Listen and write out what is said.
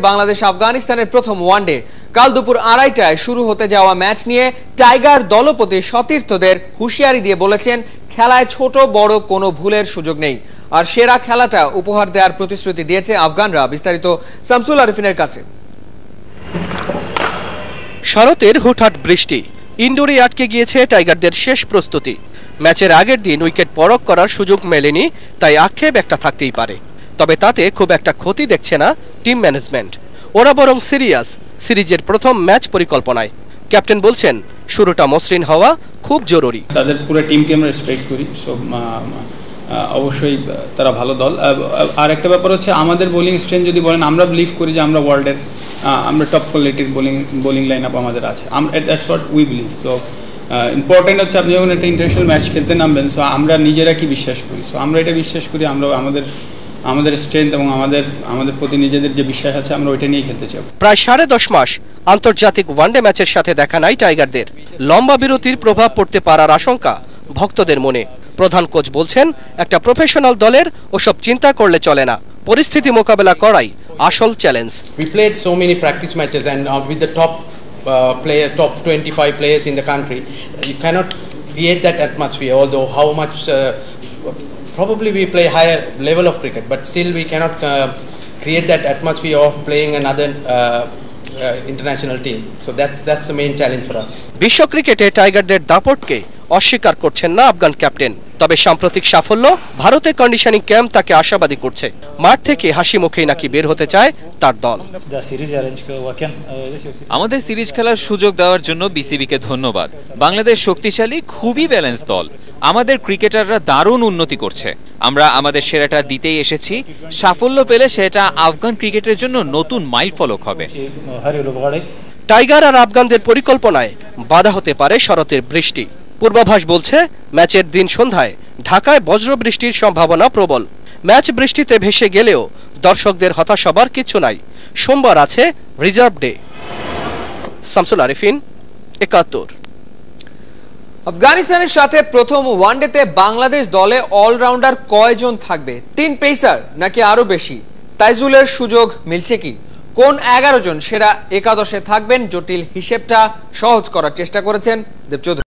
বাংলাদেশ আফগানিস্তানের প্রথম ওয়ানডে কাল দুপুর 2:30টায় শুরু হতে যাওয়া ম্যাচ নিয়ে টাইগার দলপতি সতীর্থদের হুঁশিয়ারি দিয়ে বলেছেন, খেলায় ছোট বড় কোনো ভুলের সুযোগ নেই, আর সেরা খেলাটা উপহার দেওয়ার প্রতিশ্রুতি দিয়েছে আফগানরা। বিস্তারিত শামসুল আরিফিনের কাছে। শরতের হুটহাট বৃষ্টি ইনডোরে আটকে গিয়েছে টাইগারদের শেষ প্রস্তুতি। ম্যাচের আগের দিন উইকেট পরখ করার সুযোগ মেলেনি, তাই আক্ষেপ একটা থাকতেই পারে। তবে তাতে খুব একটা ক্ষতি দেখছে না টিম ম্যানেজমেন্ট। ওরা বরং সিরিজের প্রথম ম্যাচ পরিকল্পনায়। ক্যাপ্টেন বলছেন, শুরুটা মসৃণ হওয়া খুব জরুরি। তাদের পুরো টিমকে আমরা রেসপেক্ট করি, অবশ্যই তারা ভালো দল। আর একটা ব্যাপার হচ্ছে আমাদের বোলিং স্ট্রেন্থ যদি বলেন, আমরা বিলিভ করি যে আমরা ওয়ার্ল্ডের আমরা টপ কোয়ালিটির বোলিং লাইন আপ আমাদের আছে, that's what we believe. So important হচ্ছে আপনি যখন একটা ইন্টারন্যাশনাল ম্যাচ খেলতে নামবেন, সো আমরা নিজেরা কি বিশ্বাস করি, সো আমরা এটা বিশ্বাস করি, আমরা আমাদের স্ট্রেংথ এবং আমাদের প্রতি নিজেদের যে বিশ্বাস আছে, আমরা ওইটা নিয়েই খেলতে চাই। প্রায় 10.5 মাস আন্তর্জাতিক ওয়ানডে ম্যাচের সাথে দেখা নাই টাইগারদের। লম্বা বিরতির প্রভাব পড়তে পারার আশঙ্কা ভক্তদের মনে। প্রধান কোচ বলছেন, একটা প্রফেশনাল দলের ওসব চিন্তা করলে চলে না, পরিস্থিতি মোকাবেলা করাই আসল challenge. We played so many practice matches and with the top 25 players in the country, you cannot create that atmosphere, although how much probably we play higher level of cricket, but still we cannot create that atmosphere of playing another international team. So that's the main challenge for us. বিশ্ব ক্রিকেটে টাইগারদের দাপটকে অস্বীকার করছেন না Afghan captain. তবে সাম্প্রতিক সাফল্য ভারতে কন্ডিশনিং ক্যাম্প তাকে আশাবাদী করছে। মাঠ থেকে হাসি মুখেই নাকি বের হতে চায় তার দল। আমাদের সিরিজ খেলার সুযোগ দেওয়ার জন্য বিসিবিকে ধন্যবাদ। বাংলাদেশ শক্তিশালী, খুবই ব্যালেন্স দল। আমাদের ক্রিকেটাররা দারুণ উন্নতি করছে। আমরা আমাদের সেরাটা দিতেই এসেছি। সাফল্য পেলে সেটা আফগান ক্রিকেটের জন্য নতুন মাইল ফলক হবে। টাইগার আর আফগানদের পরিকল্পনায় বাধা হতে পারে শরতের বৃষ্টি। পূর্বাভাস বলছে, ম্যাচের দিন সন্ধ্যায় ঢাকায় বজ্রবৃষ্টির সম্ভাবনা প্রবল। ম্যাচ বৃষ্টিতে ভেসে গেলেও দর্শকদের হতাশ হবার কিছু নাই। সোমবার আছে রিজার্ভ ডে। শামসুল আরিফিন, 71। আফগানিস্তানের সাথে প্রথম ওয়ানডেতে বাংলাদেশ দলে অলরাউন্ডার কয়জন থাকবে? 3 পেসার নাকি আরো বেশি? তাইজুলের সুযোগ মিলছে কি? কোন 11 জন সেরা একাদশে থাকবেন? জটিল হিসেবটা সহজ করার চেষ্টা করেছেন দেব চৌধুরী।